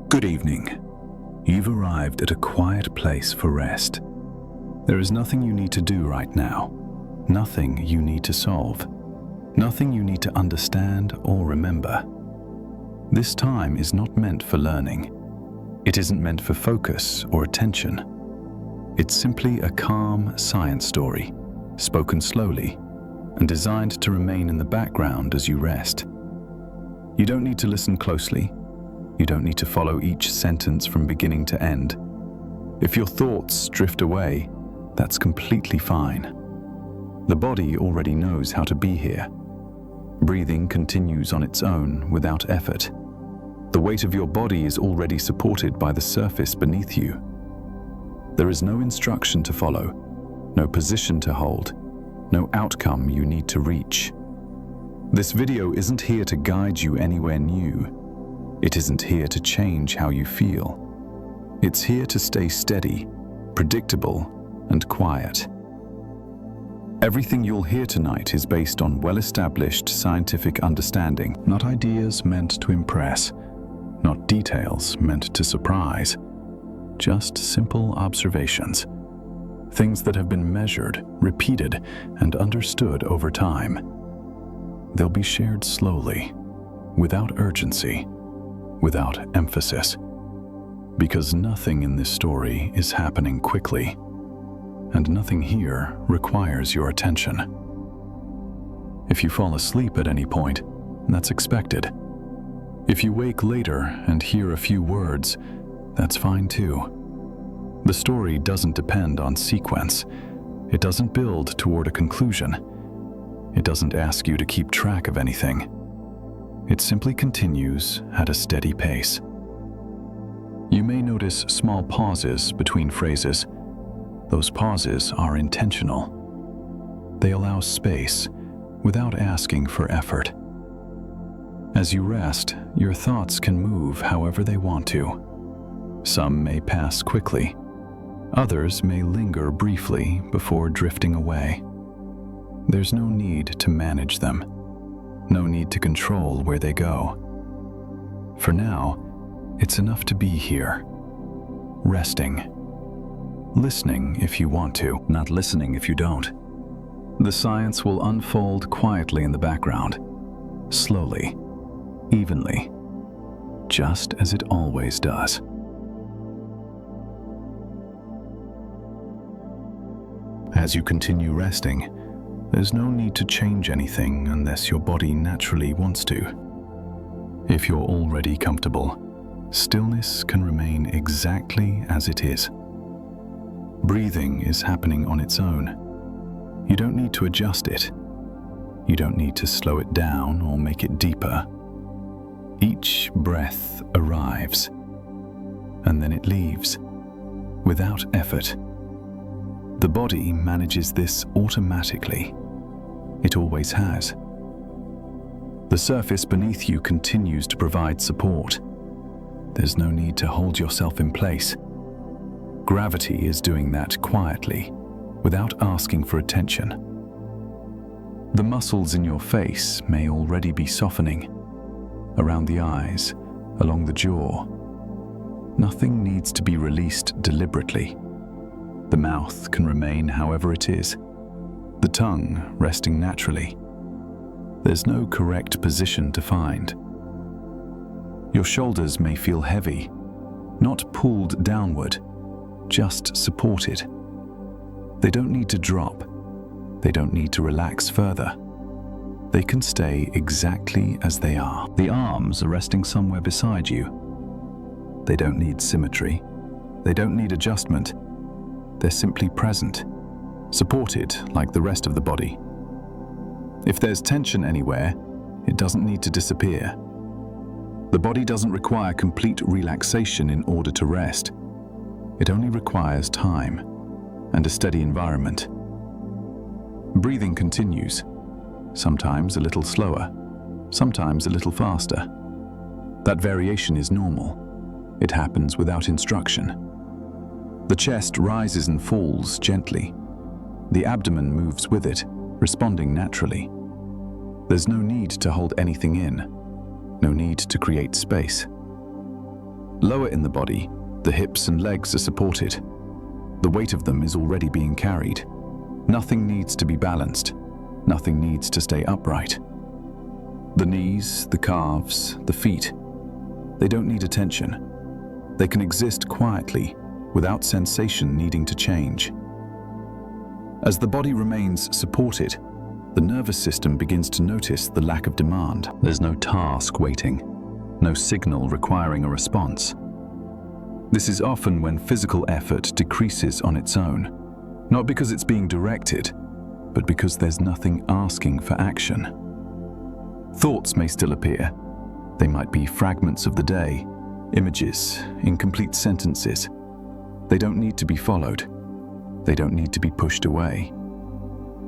Good evening. You've arrived at a quiet place for rest. There is nothing you need to do right now, nothing you need to solve, nothing you need to understand or remember. This time is not meant for learning. It isn't meant for focus or attention. It's simply a calm science story, spoken slowly and designed to remain in the background as you rest. You don't need to listen closely. You don't need to follow each sentence from beginning to end. If your thoughts drift away, that's completely fine. The body already knows how to be here. Breathing continues on its own without effort. The weight of your body is already supported by the surface beneath you. There is no instruction to follow, no position to hold, no outcome you need to reach. This video isn't here to guide you anywhere new. It isn't here to change how you feel. It's here to stay steady, predictable, and quiet. Everything you'll hear tonight is based on well-established scientific understanding, not ideas meant to impress, not details meant to surprise, just simple observations, things that have been measured, repeated, and understood over time. They'll be shared slowly, without urgency, without emphasis, because nothing in this story is happening quickly, and nothing here requires your attention. If you fall asleep at any point, that's expected. If you wake later and hear a few words, that's fine too. The story doesn't depend on sequence. It doesn't build toward a conclusion. It doesn't ask you to keep track of anything. It simply continues at a steady pace. You may notice small pauses between phrases. Those pauses are intentional. They allow space without asking for effort. As you rest, your thoughts can move however they want to. Some may pass quickly. Others may linger briefly before drifting away. There's no need to manage them. No need to control where they go. For now, it's enough to be here, resting, listening if you want to, not listening if you don't. The science will unfold quietly in the background, slowly, evenly, just as it always does. As you continue resting, there's no need to change anything unless your body naturally wants to. If you're already comfortable, stillness can remain exactly as it is. Breathing is happening on its own. You don't need to adjust it. You don't need to slow it down or make it deeper. Each breath arrives, and then it leaves, without effort. The body manages this automatically. It always has. The surface beneath you continues to provide support. There's no need to hold yourself in place. Gravity is doing that quietly, without asking for attention. The muscles in your face may already be softening, around the eyes, along the jaw. Nothing needs to be released deliberately. The mouth can remain however it is, the tongue resting naturally. There's no correct position to find. Your shoulders may feel heavy, not pulled downward, just supported. They don't need to drop. They don't need to relax further. They can stay exactly as they are. The arms are resting somewhere beside you. They don't need symmetry. They don't need adjustment. They're simply present, supported like the rest of the body. If there's tension anywhere, it doesn't need to disappear. The body doesn't require complete relaxation in order to rest. It only requires time and a steady environment. Breathing continues, sometimes a little slower, sometimes a little faster. That variation is normal. It happens without instruction. The chest rises and falls gently. The abdomen moves with it, responding naturally. There's no need to hold anything in, no need to create space. Lower in the body, the hips and legs are supported. The weight of them is already being carried. Nothing needs to be balanced. Nothing needs to stay upright. The knees, the calves, the feet, they don't need attention. They can exist quietly, without sensation needing to change. As the body remains supported, the nervous system begins to notice the lack of demand. There's no task waiting, no signal requiring a response. This is often when physical effort decreases on its own, not because it's being directed, but because there's nothing asking for action. Thoughts may still appear. They might be fragments of the day, images, incomplete sentences. They don't need to be followed. They don't need to be pushed away.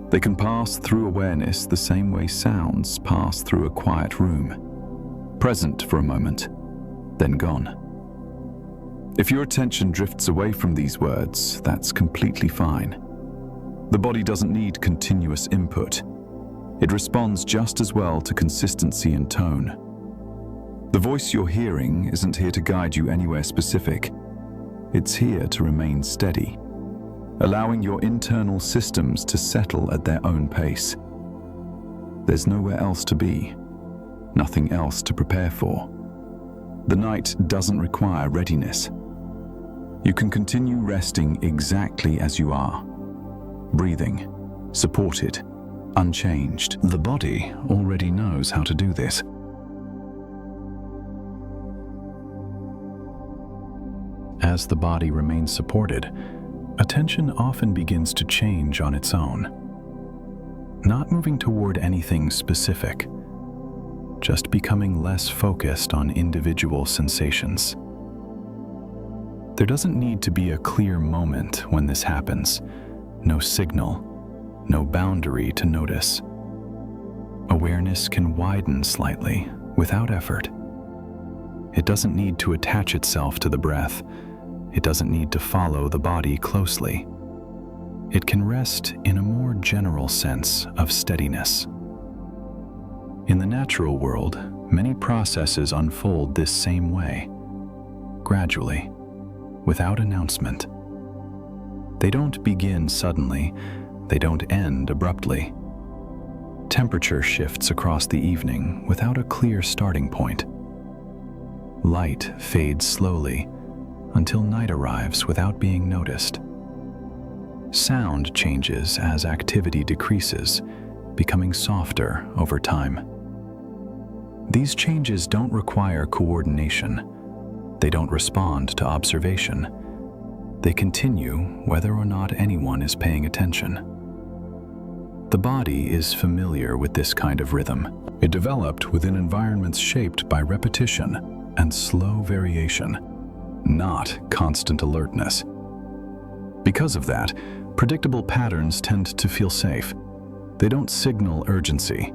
They can pass through awareness the same way sounds pass through a quiet room. Present for a moment, then gone. If your attention drifts away from these words, that's completely fine. The body doesn't need continuous input. It responds just as well to consistency and tone. The voice you're hearing isn't here to guide you anywhere specific. It's here to remain steady, allowing your internal systems to settle at their own pace. There's nowhere else to be, nothing else to prepare for. The night doesn't require readiness. You can continue resting exactly as you are, breathing, supported, unchanged. The body already knows how to do this. As the body remains supported, attention often begins to change on its own. Not moving toward anything specific, just becoming less focused on individual sensations. There doesn't need to be a clear moment when this happens, no signal, no boundary to notice. Awareness can widen slightly, without effort. It doesn't need to attach itself to the breath. It doesn't need to follow the body closely. It can rest in a more general sense of steadiness. In the natural world, many processes unfold this same way, gradually, without announcement. They don't begin suddenly, they don't end abruptly. Temperature shifts across the evening without a clear starting point. Light fades slowly until night arrives without being noticed. Sound changes as activity decreases, becoming softer over time. These changes don't require coordination. They don't respond to observation. They continue whether or not anyone is paying attention. The body is familiar with this kind of rhythm. It developed within environments shaped by repetition and slow variation, not constant alertness. Because of that, predictable patterns tend to feel safe. They don't signal urgency.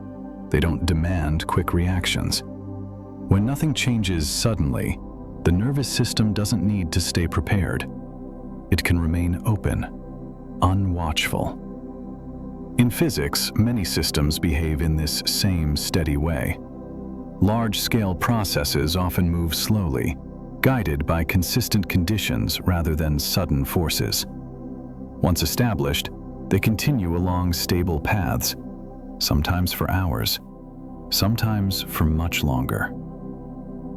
They don't demand quick reactions. When nothing changes suddenly, the nervous system doesn't need to stay prepared. It can remain open, unwatchful. In physics, many systems behave in this same steady way. Large-scale processes often move slowly, guided by consistent conditions rather than sudden forces. Once established, they continue along stable paths, sometimes for hours, sometimes for much longer.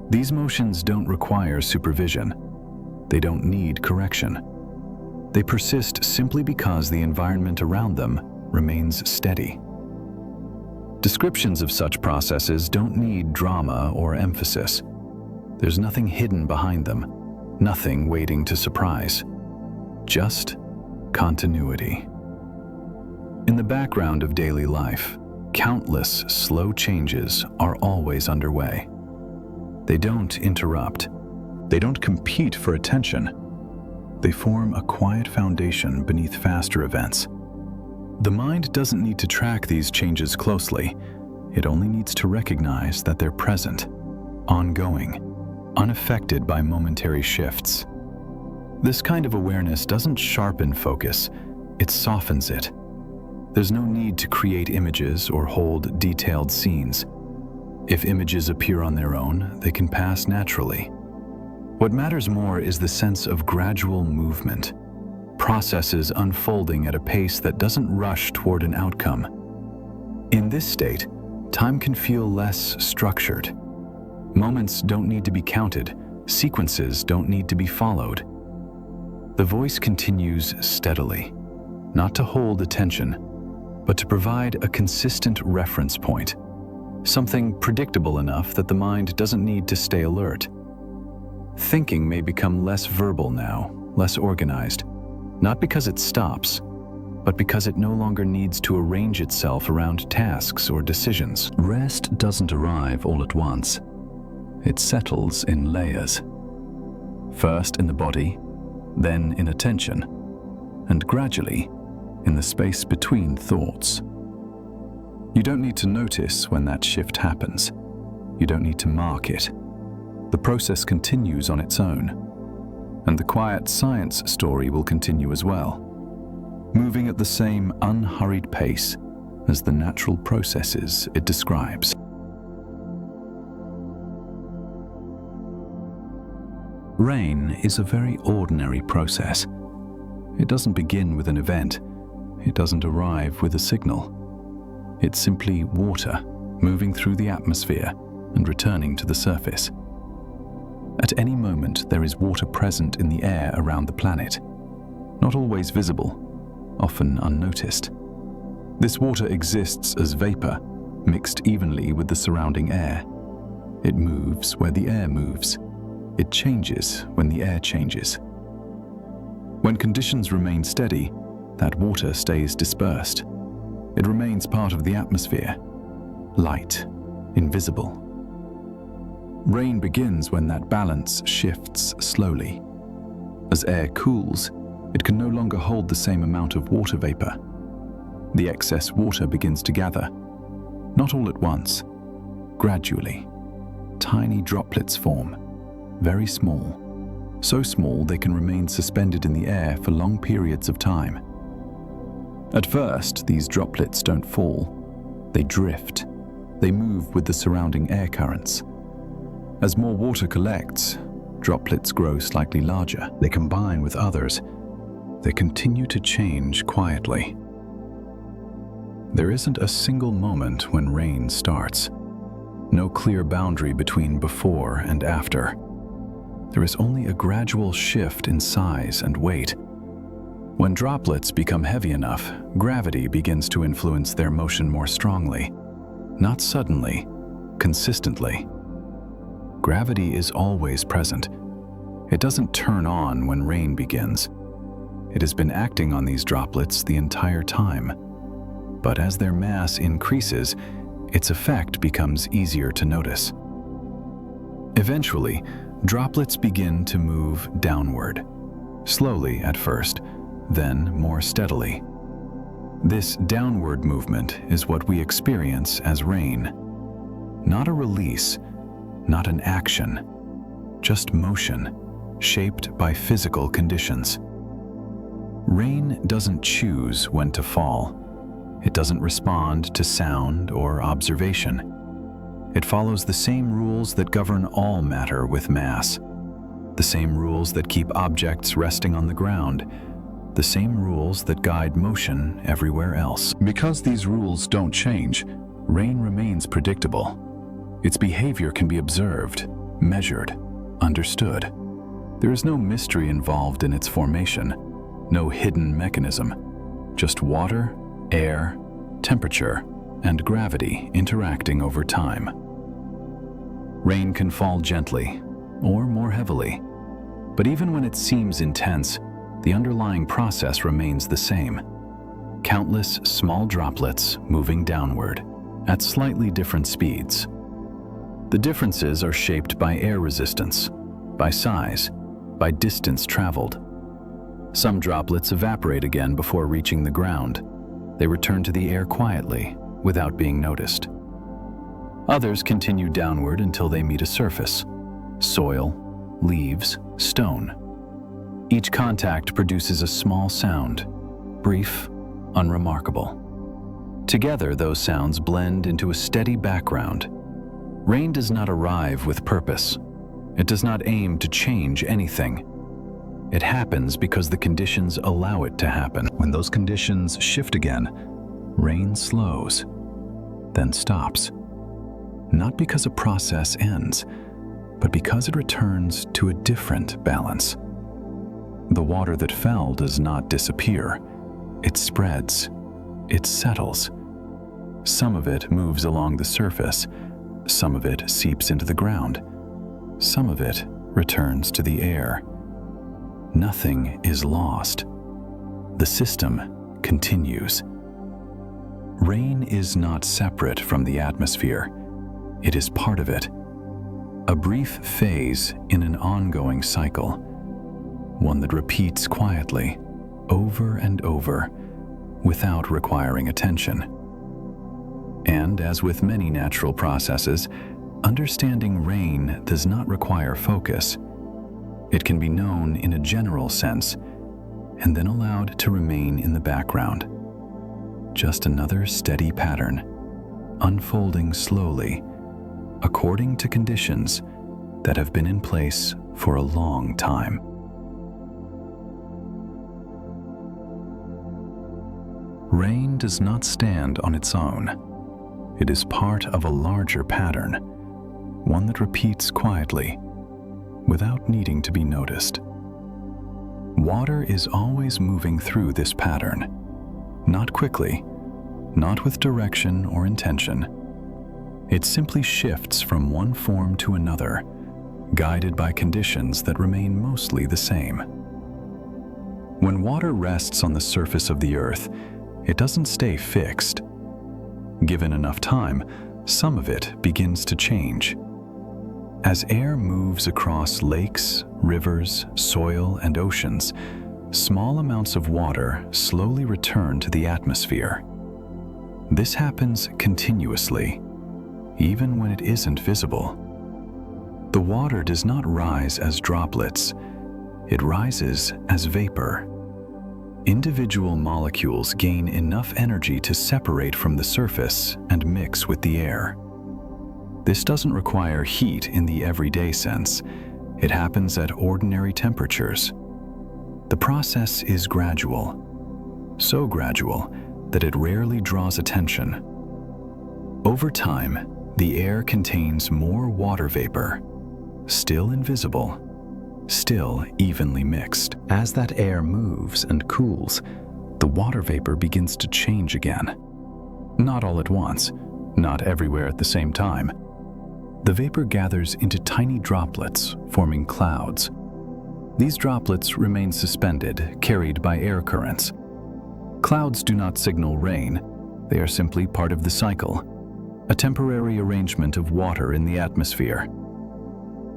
These motions don't require supervision. They don't need correction. They persist simply because the environment around them remains steady. Descriptions of such processes don't need drama or emphasis. There's nothing hidden behind them, nothing waiting to surprise. Just continuity. In the background of daily life, countless slow changes are always underway. They don't interrupt. They don't compete for attention. They form a quiet foundation beneath faster events. The mind doesn't need to track these changes closely. It only needs to recognize that they're present, ongoing, unaffected by momentary shifts. This kind of awareness doesn't sharpen focus, it softens it. There's no need to create images or hold detailed scenes. If images appear on their own, they can pass naturally. What matters more is the sense of gradual movement, processes unfolding at a pace that doesn't rush toward an outcome. In this state, time can feel less structured. Moments don't need to be counted, sequences don't need to be followed. The voice continues steadily, not to hold attention, but to provide a consistent reference point, something predictable enough that the mind doesn't need to stay alert. Thinking may become less verbal now, less organized, not because it stops, but because it no longer needs to arrange itself around tasks or decisions. Rest doesn't arrive all at once. It settles in layers. First in the body, then in attention, and gradually in the space between thoughts. You don't need to notice when that shift happens. You don't need to mark it. The process continues on its own, and the quiet science story will continue as well, moving at the same unhurried pace as the natural processes it describes. Rain is a very ordinary process. It doesn't begin with an event. It doesn't arrive with a signal. It's simply water moving through the atmosphere and returning to the surface. At any moment, there is water present in the air around the planet, not always visible, often unnoticed. This water exists as vapor, mixed evenly with the surrounding air. It moves where the air moves. It changes when the air changes. When conditions remain steady, that water stays dispersed. It remains part of the atmosphere, light, invisible. Rain begins when that balance shifts slowly. As air cools, it can no longer hold the same amount of water vapor. The excess water begins to gather, not all at once, gradually. Tiny droplets form, very small, so small they can remain suspended in the air for long periods of time. At first, these droplets don't fall. They drift. They move with the surrounding air currents. As more water collects, droplets grow slightly larger. They combine with others. They continue to change quietly. There isn't a single moment when rain starts. No clear boundary between before and after. There is only a gradual shift in size and weight. When droplets become heavy enough, gravity begins to influence their motion more strongly. Not suddenly, consistently. Gravity is always present. It doesn't turn on when rain begins. It has been acting on these droplets the entire time. But as their mass increases, its effect becomes easier to notice. Eventually, droplets begin to move downward, slowly at first, then more steadily. This downward movement is what we experience as rain. Not a release, not an action, just motion, shaped by physical conditions. Rain doesn't choose when to fall. It doesn't respond to sound or observation. It follows the same rules that govern all matter with mass, the same rules that keep objects resting on the ground, the same rules that guide motion everywhere else. Because these rules don't change, rain remains predictable. Its behavior can be observed, measured, understood. There is no mystery involved in its formation, no hidden mechanism, just water, air, temperature, and gravity interacting over time. Rain can fall gently or more heavily, but even when it seems intense, the underlying process remains the same. Countless small droplets moving downward at slightly different speeds. The differences are shaped by air resistance, by size, by distance traveled. Some droplets evaporate again before reaching the ground. They return to the air quietly, without being noticed. Others continue downward until they meet a surface: soil, leaves, stone. Each contact produces a small sound, brief, unremarkable. Together, those sounds blend into a steady background. Rain does not arrive with purpose. It does not aim to change anything. It happens because the conditions allow it to happen. When those conditions shift again, rain slows, then stops. Not because a process ends, but because it returns to a different balance. The water that fell does not disappear. It spreads. It settles. Some of it moves along the surface. Some of it seeps into the ground. Some of it returns to the air. Nothing is lost. The system continues. Rain is not separate from the atmosphere. It is part of it. A brief phase in an ongoing cycle, one that repeats quietly, over and over, without requiring attention. And as with many natural processes, understanding rain does not require focus. It can be known in a general sense, and then allowed to remain in the background. Just another steady pattern, unfolding slowly, according to conditions that have been in place for a long time. Rain does not stand on its own. It is part of a larger pattern, one that repeats quietly, without needing to be noticed. Water is always moving through this pattern, not quickly, not with direction or intention. It simply shifts from one form to another, guided by conditions that remain mostly the same. When water rests on the surface of the earth, it doesn't stay fixed. Given enough time, some of it begins to change. As air moves across lakes, rivers, soil, and oceans, small amounts of water slowly return to the atmosphere. This happens continuously, even when it isn't visible. The water does not rise as droplets. It rises as vapor. Individual molecules gain enough energy to separate from the surface and mix with the air. This doesn't require heat in the everyday sense. It happens at ordinary temperatures. The process is gradual, so gradual that it rarely draws attention. Over time, the air contains more water vapor, still invisible, still evenly mixed. As that air moves and cools, the water vapor begins to change again. Not all at once, not everywhere at the same time. The vapor gathers into tiny droplets, forming clouds. These droplets remain suspended, carried by air currents. Clouds do not signal rain. They are simply part of the cycle, a temporary arrangement of water in the atmosphere.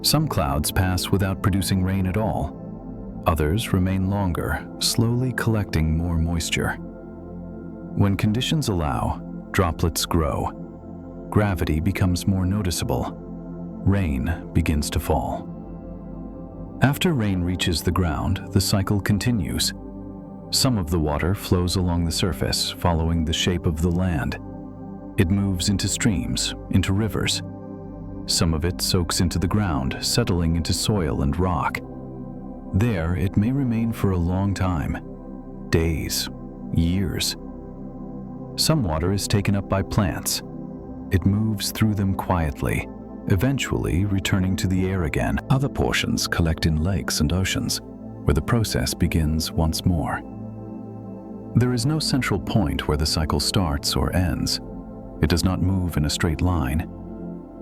Some clouds pass without producing rain at all. Others remain longer, slowly collecting more moisture. When conditions allow, droplets grow. Gravity becomes more noticeable. Rain begins to fall. After rain reaches the ground, the cycle continues. Some of the water flows along the surface, following the shape of the land. It moves into streams, into rivers. Some of it soaks into the ground, settling into soil and rock. There, it may remain for a long time, days, years. Some water is taken up by plants. It moves through them quietly, eventually returning to the air again. Other portions collect in lakes and oceans, where the process begins once more. There is no central point where the cycle starts or ends. It does not move in a straight line.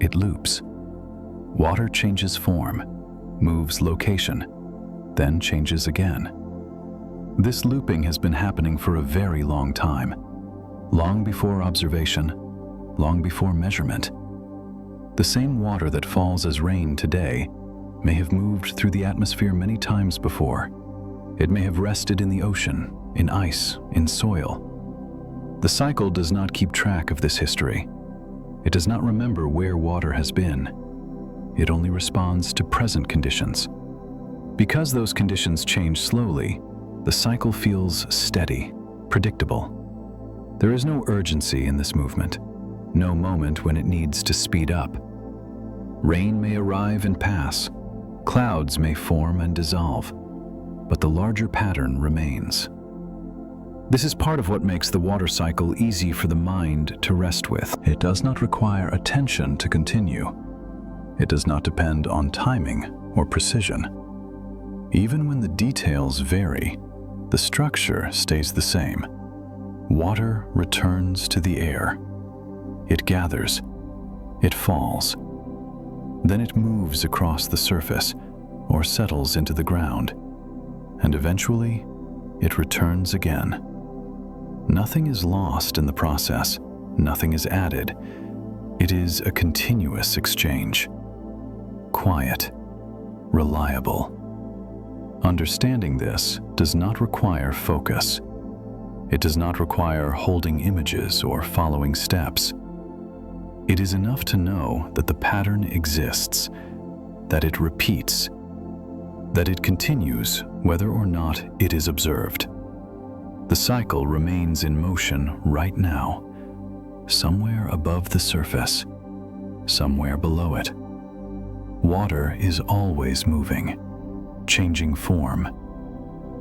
It loops. Water changes form, moves location, then changes again. This looping has been happening for a very long time, long before observation, long before measurement. The same water that falls as rain today may have moved through the atmosphere many times before. It may have rested in the ocean, in ice, in soil. The cycle does not keep track of this history. It does not remember where water has been. It only responds to present conditions. Because those conditions change slowly, the cycle feels steady, predictable. There is no urgency in this movement, no moment when it needs to speed up. Rain may arrive and pass, Clouds may form and dissolve, but the larger pattern remains. This is part of what makes the water cycle easy for the mind to rest with. It does not require attention to continue. It does not depend on timing or precision. Even when the details vary, the structure stays the same. Water returns to the air. It gathers. It falls. Then it moves across the surface or settles into the ground. And eventually, it returns again. Nothing is lost in the process. Nothing is added. It is a continuous exchange. Quiet. Reliable. Understanding this does not require focus. It does not require holding images or following steps. It is enough to know that the pattern exists, that it repeats, that it continues whether or not it is observed. The cycle remains in motion right now, somewhere above the surface, somewhere below it. Water is always moving, changing form,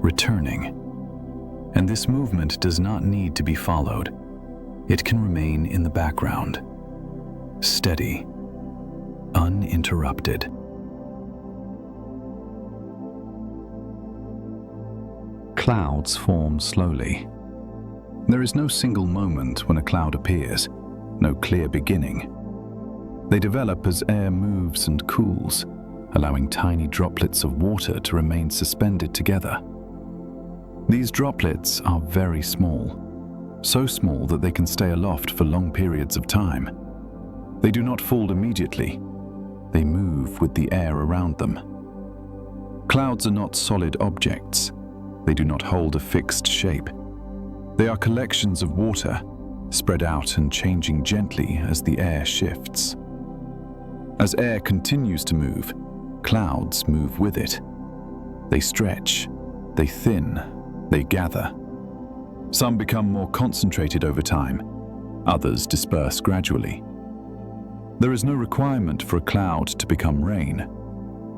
returning. And this movement does not need to be followed. It can remain in the background, steady, uninterrupted. Clouds form slowly. There is no single moment when a cloud appears, no clear beginning. They develop as air moves and cools, allowing tiny droplets of water to remain suspended together. These droplets are very small, so small that they can stay aloft for long periods of time. They do not fall immediately. They move with the air around them. Clouds are not solid objects. They do not hold a fixed shape. They are collections of water, spread out and changing gently as the air shifts. As air continues to move, clouds move with it. They stretch, they thin, they gather. Some become more concentrated over time, others disperse gradually. There is no requirement for a cloud to become rain.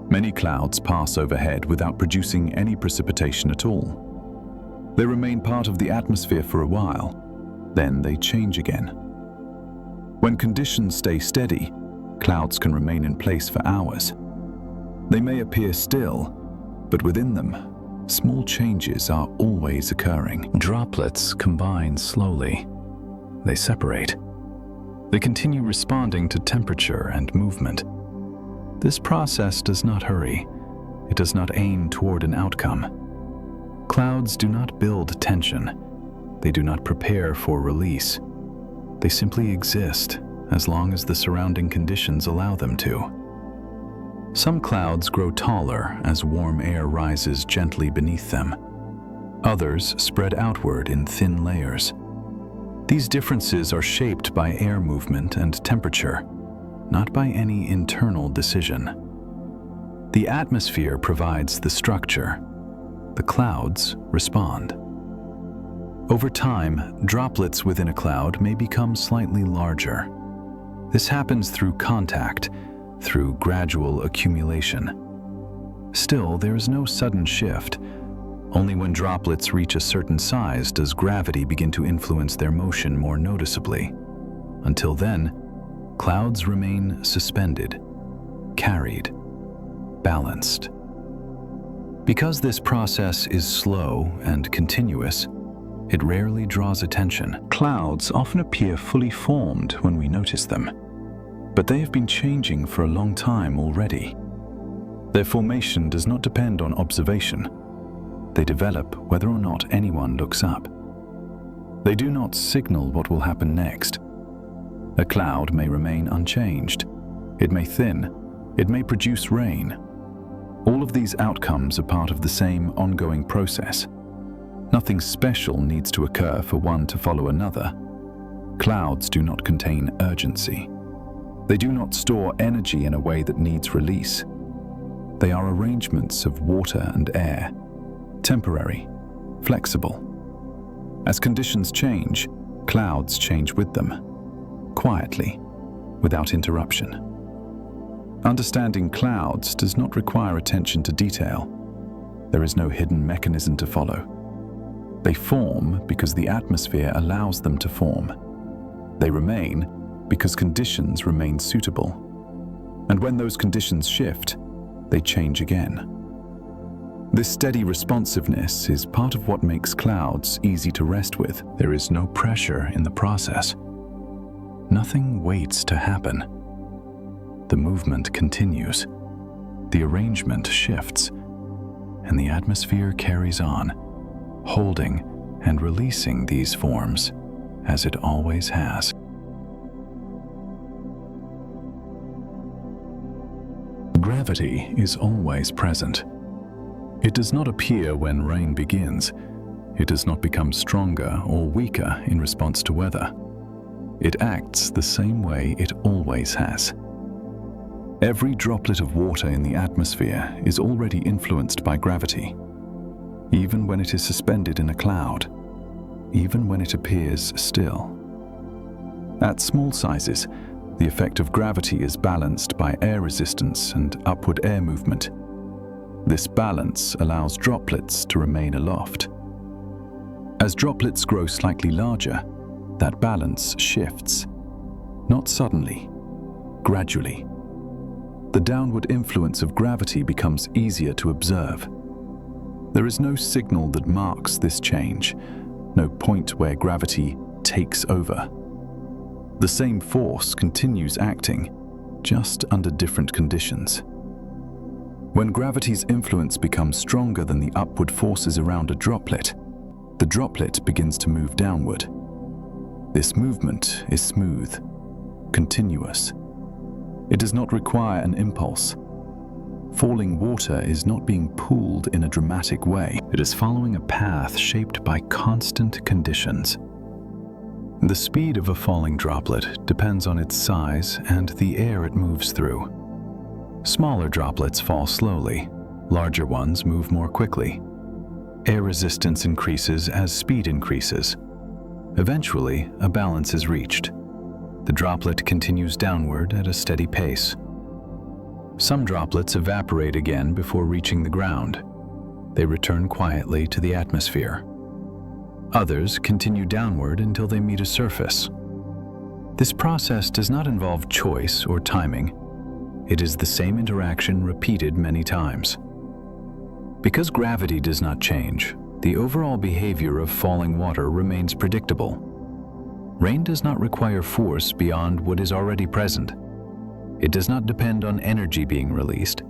Many clouds pass overhead without producing any precipitation at all. They remain part of the atmosphere for a while, then they change again. When conditions stay steady, clouds can remain in place for hours. They may appear still, but within them, small changes are always occurring. Droplets combine slowly. They separate. They continue responding to temperature and movement. This process does not hurry. It does not aim toward an outcome. Clouds do not build tension. They do not prepare for release. They simply exist as long as the surrounding conditions allow them to. Some clouds grow taller as warm air rises gently beneath them. Others spread outward in thin layers. These differences are shaped by air movement and temperature, not by any internal decision. The atmosphere provides the structure. The clouds respond. Over time, droplets within a cloud may become slightly larger. This happens through contact, through gradual accumulation. Still, there is no sudden shift. Only when droplets reach a certain size does gravity begin to influence their motion more noticeably. Until then, clouds remain suspended, carried, balanced. Because this process is slow and continuous, it rarely draws attention. Clouds often appear fully formed when we notice them, but they have been changing for a long time already. Their formation does not depend on observation. They develop whether or not anyone looks up. They do not signal what will happen next. A cloud may remain unchanged. It may thin. It may produce rain. All of these outcomes are part of the same ongoing process. Nothing special needs to occur for one to follow another. Clouds do not contain urgency. They do not store energy in a way that needs release. They are arrangements of water and air, temporary, flexible. As conditions change, clouds change with them, quietly, without interruption. Understanding clouds does not require attention to detail. There is no hidden mechanism to follow. They form because the atmosphere allows them to form. They remain because conditions remain suitable. And when those conditions shift, they change again. This steady responsiveness is part of what makes clouds easy to rest with. There is no pressure in the process. Nothing waits to happen. The movement continues. The arrangement shifts, and the atmosphere carries on, holding and releasing these forms as it always has. Gravity is always present. It does not appear when rain begins. It does not become stronger or weaker in response to weather. It acts the same way it always has. Every droplet of water in the atmosphere is already influenced by gravity, even when it is suspended in a cloud, even when it appears still. At small sizes, the effect of gravity is balanced by air resistance and upward air movement. This balance allows droplets to remain aloft. As droplets grow slightly larger, that balance shifts. Not suddenly, gradually. The downward influence of gravity becomes easier to observe. There is no signal that marks this change, no point where gravity takes over. The same force continues acting, just under different conditions. When gravity's influence becomes stronger than the upward forces around a droplet, the droplet begins to move downward. This movement is smooth, continuous. It does not require an impulse. Falling water is not being pulled in a dramatic way. It is following a path shaped by constant conditions. The speed of a falling droplet depends on its size and the air it moves through. Smaller droplets fall slowly, larger ones move more quickly. Air resistance increases as speed increases. Eventually, a balance is reached. The droplet continues downward at a steady pace. Some droplets evaporate again before reaching the ground. They return quietly to the atmosphere. Others continue downward until they meet a surface. This process does not involve choice or timing. It is the same interaction repeated many times. Because gravity does not change, the overall behavior of falling water remains predictable. Rain does not require force beyond what is already present. It does not depend on energy being released.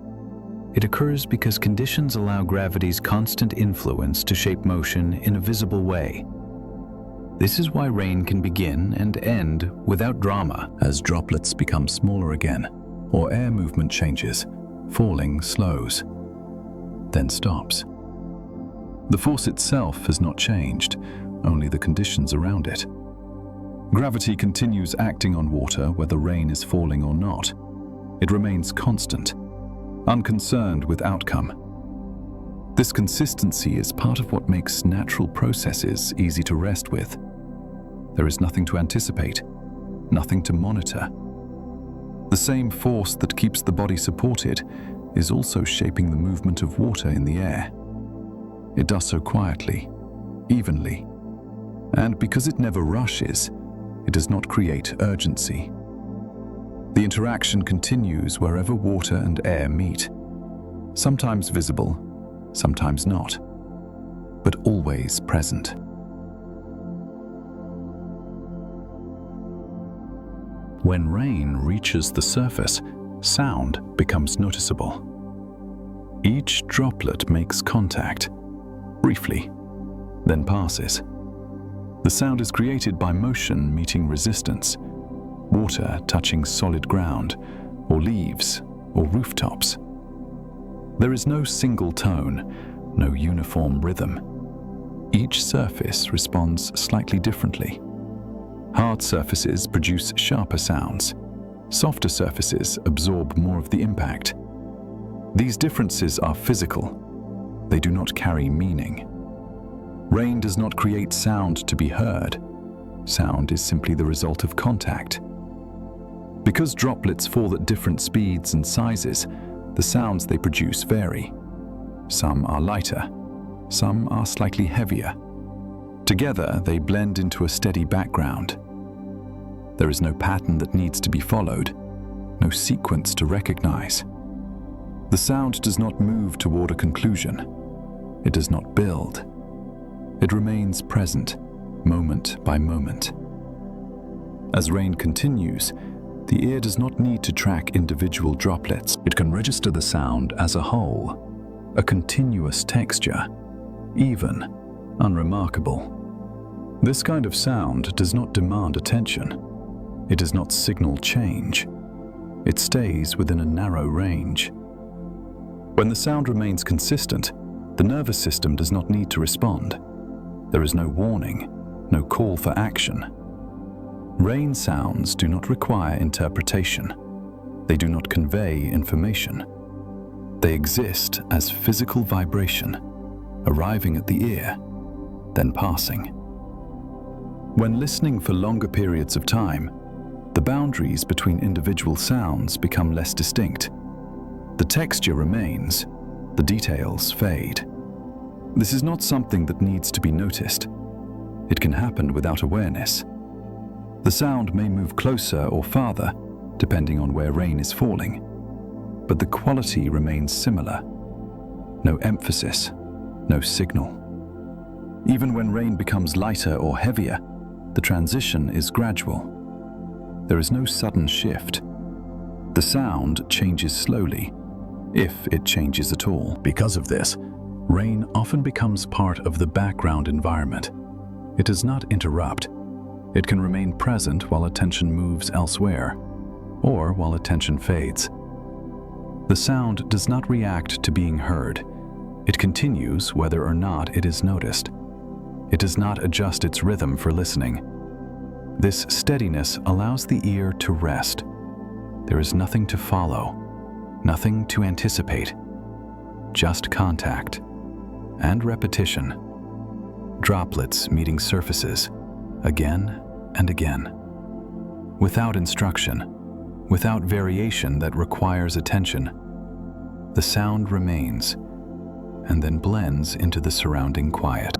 It occurs because conditions allow gravity's constant influence to shape motion in a visible way. This is why rain can begin and end without drama as droplets become smaller again, or air movement changes, falling slows, then stops. The force itself has not changed, only the conditions around it. Gravity continues acting on water whether rain is falling or not. It remains constant, unconcerned with outcome. This consistency is part of what makes natural processes easy to rest with. There is nothing to anticipate, nothing to monitor. The same force that keeps the body supported is also shaping the movement of water in the air. It does so quietly, evenly, and because it never rushes, it does not create urgency. The interaction continues wherever water and air meet, sometimes visible, sometimes not, but always present. When rain reaches the surface, sound becomes noticeable. Each droplet makes contact, briefly, then passes. The sound is created by motion meeting resistance, water touching solid ground, or leaves, or rooftops. There is no single tone, no uniform rhythm. Each surface responds slightly differently. Hard surfaces produce sharper sounds. Softer surfaces absorb more of the impact. These differences are physical. They do not carry meaning. Rain does not create sound to be heard. Sound is simply the result of contact. Because droplets fall at different speeds and sizes, the sounds they produce vary. Some are lighter, some are slightly heavier. Together, they blend into a steady background. There is no pattern that needs to be followed, no sequence to recognize. The sound does not move toward a conclusion. It does not build. It remains present, moment by moment. As rain continues, the ear does not need to track individual droplets. It can register the sound as a whole, a continuous texture, even, unremarkable. This kind of sound does not demand attention. It does not signal change. It stays within a narrow range. When the sound remains consistent, the nervous system does not need to respond. There is no warning, no call for action. Rain sounds do not require interpretation. They do not convey information. They exist as physical vibration, arriving at the ear, then passing. When listening for longer periods of time, the boundaries between individual sounds become less distinct. The texture remains, the details fade. This is not something that needs to be noticed. It can happen without awareness. The sound may move closer or farther, depending on where rain is falling, but the quality remains similar. No emphasis, no signal. Even when rain becomes lighter or heavier, the transition is gradual. There is no sudden shift. The sound changes slowly, if it changes at all. Because of this, rain often becomes part of the background environment. It does not interrupt. It can remain present while attention moves elsewhere, or while attention fades. The sound does not react to being heard. It continues whether or not it is noticed. It does not adjust its rhythm for listening. This steadiness allows the ear to rest. There is nothing to follow, nothing to anticipate, just contact and repetition. Droplets meeting surfaces again and again. Without instruction, without variation that requires attention, the sound remains and then blends into the surrounding quiet.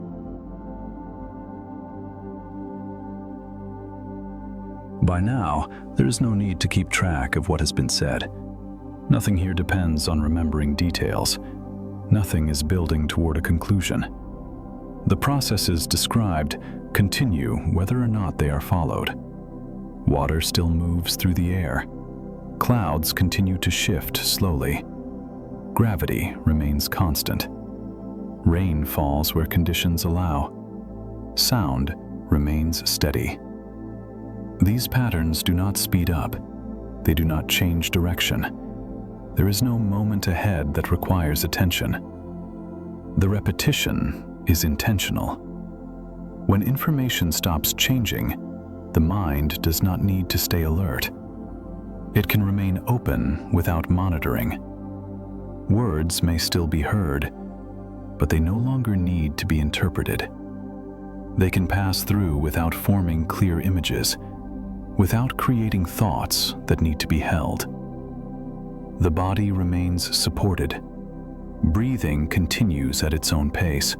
By now, there is no need to keep track of what has been said. Nothing here depends on remembering details. Nothing is building toward a conclusion. The processes described continue whether or not they are followed. Water still moves through the air. Clouds continue to shift slowly. Gravity remains constant. Rain falls where conditions allow. Sound remains steady. These patterns do not speed up. They do not change direction. There is no moment ahead that requires attention. The repetition is intentional. When information stops changing, the mind does not need to stay alert. It can remain open without monitoring. Words may still be heard, but they no longer need to be interpreted. They can pass through without forming clear images, without creating thoughts that need to be held. The body remains supported. Breathing continues at its own pace.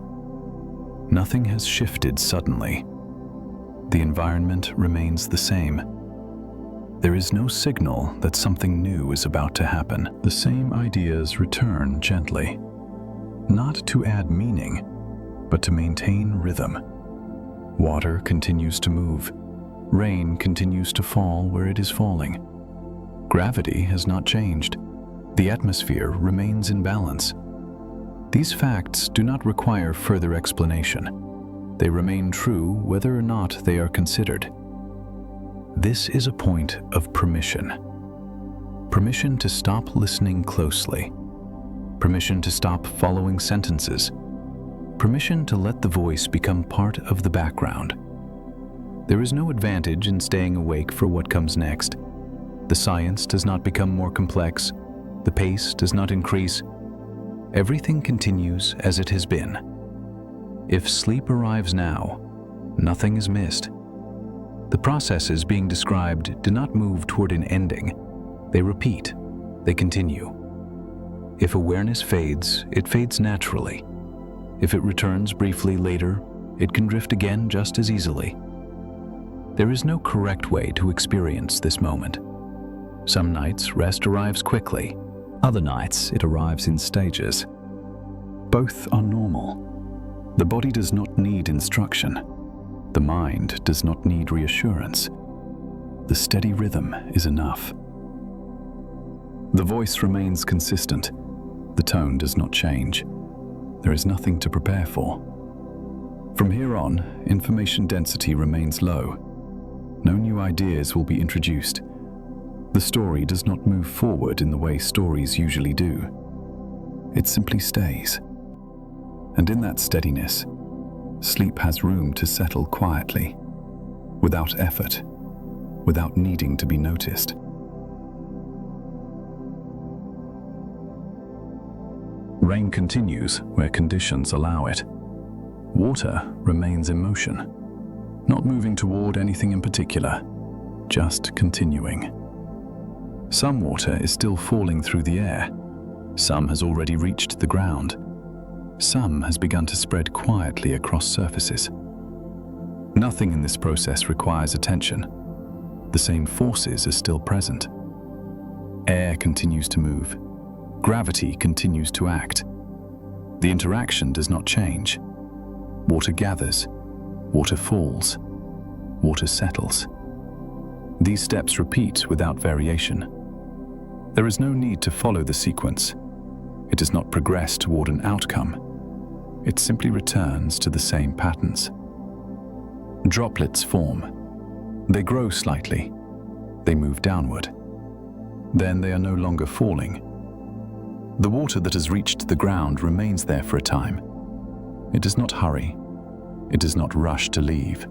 Nothing has shifted suddenly. The environment remains the same. There is no signal that something new is about to happen. The same ideas return gently, not to add meaning, but to maintain rhythm. Water continues to move. Rain continues to fall where it is falling. Gravity has not changed. The atmosphere remains in balance. These facts do not require further explanation. They remain true whether or not they are considered. This is a point of permission. Permission to stop listening closely. Permission to stop following sentences. Permission to let the voice become part of the background. There is no advantage in staying awake for what comes next. The science does not become more complex. The pace does not increase. Everything continues as it has been. If sleep arrives now, nothing is missed. The processes being described do not move toward an ending. They repeat. They continue. If awareness fades, it fades naturally. If it returns briefly later, it can drift again just as easily. There is no correct way to experience this moment. Some nights, rest arrives quickly. Other nights, it arrives in stages. Both are normal. The body does not need instruction. The mind does not need reassurance. The steady rhythm is enough. The voice remains consistent. The tone does not change. There is nothing to prepare for. From here on, information density remains low. No new ideas will be introduced. The story does not move forward in the way stories usually do. It simply stays. And in that steadiness, sleep has room to settle quietly, without effort, without needing to be noticed. Rain continues where conditions allow it. Water remains in motion, not moving toward anything in particular, just continuing. Some water is still falling through the air. Some has already reached the ground. Some has begun to spread quietly across surfaces. Nothing in this process requires attention. The same forces are still present. Air continues to move. Gravity continues to act. The interaction does not change. Water gathers. Water falls. Water settles. These steps repeat without variation. There is no need to follow the sequence. It does not progress toward an outcome. It simply returns to the same patterns. Droplets form. They grow slightly. They move downward. Then they are no longer falling. The water that has reached the ground remains there for a time. It does not hurry. It does not rush to leave.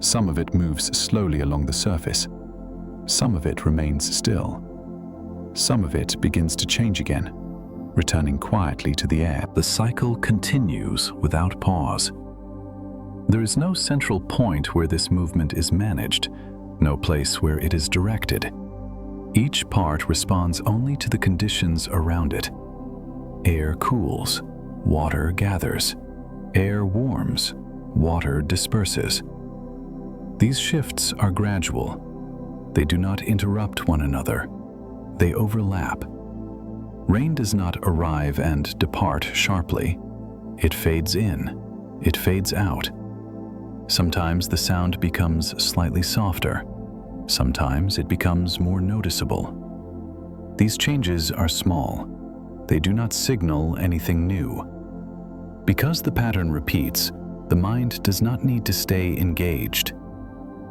Some of it moves slowly along the surface. Some of it remains still. Some of it begins to change again, returning quietly to the air. The cycle continues without pause. There is no central point where this movement is managed, no place where it is directed. Each part responds only to the conditions around it. Air cools, water gathers. Air warms, water disperses. These shifts are gradual. They do not interrupt one another. They overlap. Rain does not arrive and depart sharply. It fades in. It fades out. Sometimes the sound becomes slightly softer. Sometimes it becomes more noticeable. These changes are small. They do not signal anything new. Because the pattern repeats, the mind does not need to stay engaged.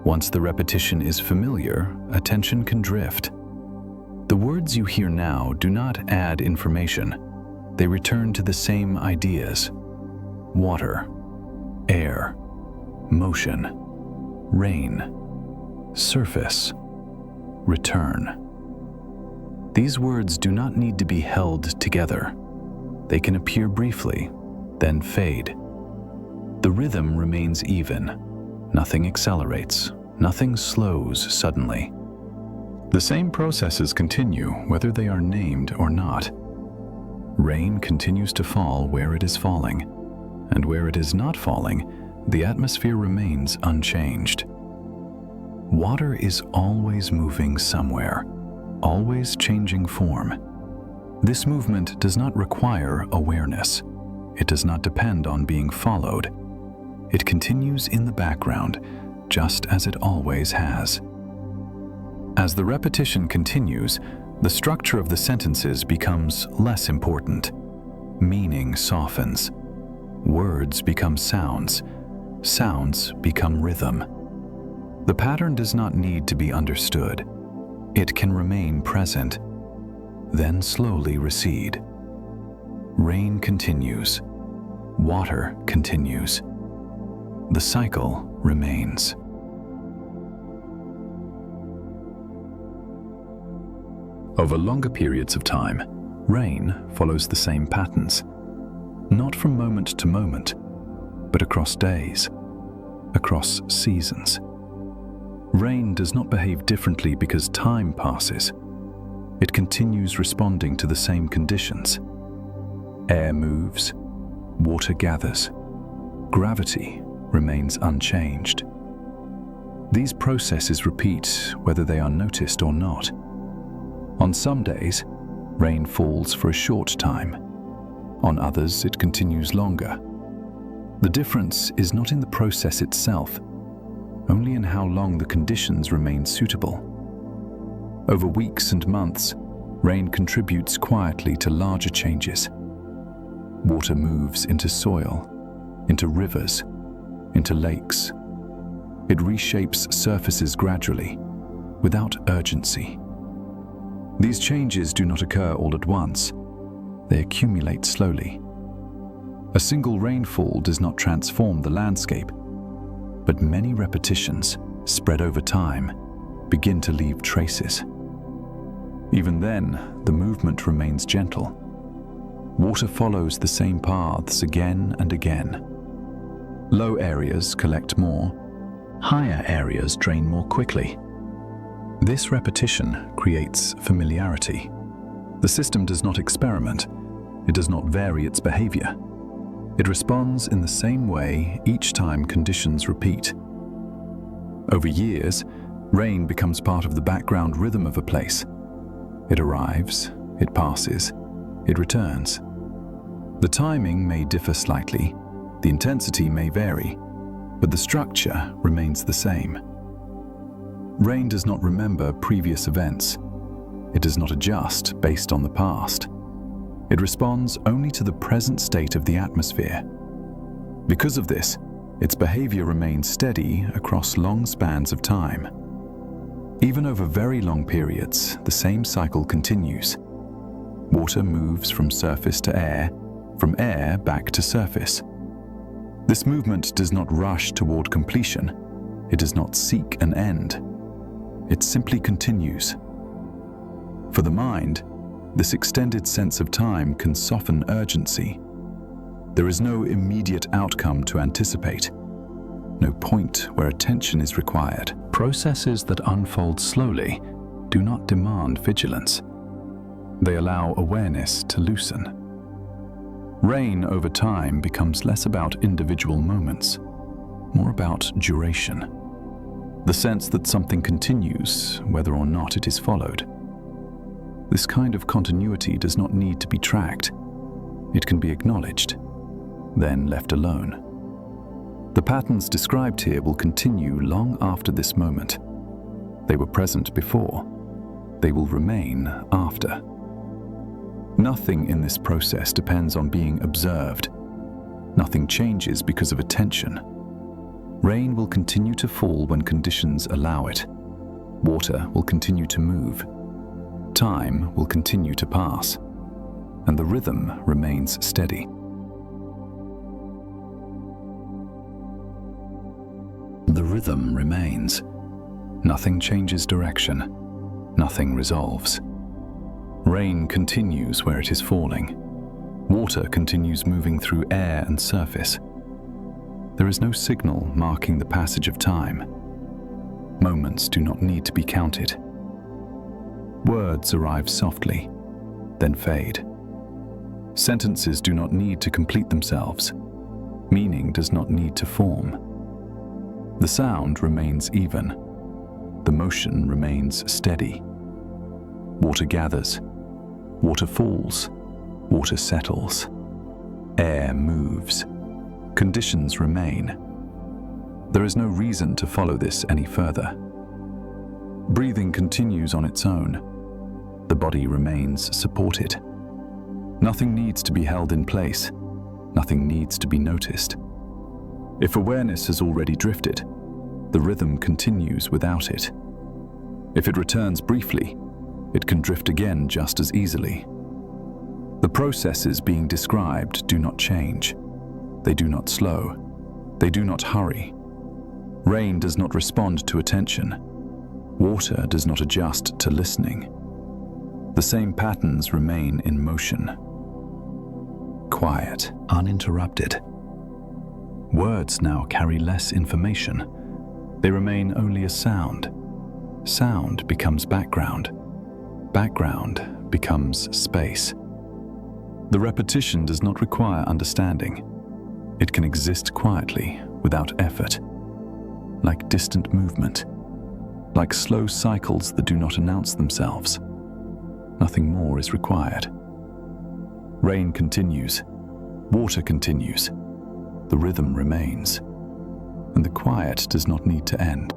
Once the repetition is familiar, attention can drift. The words you hear now do not add information. They return to the same ideas. Water, air, motion, rain, surface, return. These words do not need to be held together. They can appear briefly, then fade. The rhythm remains even. Nothing accelerates. Nothing slows suddenly. The same processes continue whether they are named or not. Rain continues to fall where it is falling, and where it is not falling, the atmosphere remains unchanged. Water is always moving somewhere, always changing form. This movement does not require awareness. It does not depend on being followed. It continues in the background, just as it always has. As the repetition continues, the structure of the sentences becomes less important. Meaning softens. Words become sounds. Sounds become rhythm. The pattern does not need to be understood. It can remain present, then slowly recede. Rain continues. Water continues. The cycle remains. Over longer periods of time, rain follows the same patterns, not from moment to moment, but across days, across seasons, Rain does not behave differently because time passes. It continues responding to the same conditions. Air moves, water gathers, gravity remains unchanged. These processes repeat whether they are noticed or not. On some days, rain falls for a short time. On others, it continues longer. The difference is not in the process itself, only in how long the conditions remain suitable. Over weeks and months, rain contributes quietly to larger changes. Water moves into soil, into rivers, into lakes. It reshapes surfaces gradually, without urgency. These changes do not occur all at once. They accumulate slowly. A single rainfall does not transform the landscape, but many repetitions, spread over time, begin to leave traces. Even then, the movement remains gentle. Water follows the same paths again and again. Low areas collect more, higher areas drain more quickly. This repetition creates familiarity. The system does not experiment. It does not vary its behavior. It responds in the same way each time conditions repeat. Over years, rain becomes part of the background rhythm of a place. It arrives, it passes, it returns. The timing may differ slightly, the intensity may vary, but the structure remains the same. Rain does not remember previous events. It does not adjust based on the past. It responds only to the present state of the atmosphere. Because of this, its behavior remains steady across long spans of time. Even over very long periods, the same cycle continues. Water moves from surface to air, from air back to surface. This movement does not rush toward completion. It does not seek an end. It simply continues. For the mind, this extended sense of time can soften urgency. There is no immediate outcome to anticipate, no point where attention is required. Processes that unfold slowly do not demand vigilance. They allow awareness to loosen. Rain over time becomes less about individual moments, more about duration. The sense that something continues, whether or not it is followed. This kind of continuity does not need to be tracked. It can be acknowledged, then left alone. The patterns described here will continue long after this moment. They were present before. They will remain after. Nothing in this process depends on being observed. Nothing changes because of attention. Rain will continue to fall when conditions allow it. Water will continue to move. Time will continue to pass, and the rhythm remains steady. The rhythm remains. Nothing changes direction. Nothing resolves. Rain continues where it is falling. Water continues moving through air and surface. There is no signal marking the passage of time. Moments do not need to be counted. Words arrive softly, then fade. Sentences do not need to complete themselves. Meaning does not need to form. The sound remains even. The motion remains steady. Water gathers. Water falls. Water settles. Air moves. Conditions remain. There is no reason to follow this any further. Breathing continues on its own. The body remains supported. Nothing needs to be held in place. Nothing needs to be noticed. If awareness has already drifted, the rhythm continues without it. If it returns briefly, it can drift again just as easily. The processes being described do not change. They do not slow. They do not hurry. Rain does not respond to attention. Water does not adjust to listening. The same patterns remain in motion. Quiet, uninterrupted. Words now carry less information. They remain only a sound. Sound becomes background. Background becomes space. The repetition does not require understanding. It can exist quietly, without effort, like distant movement, like slow cycles that do not announce themselves. Nothing more is required. Rain continues, water continues, the rhythm remains, and the quiet does not need to end.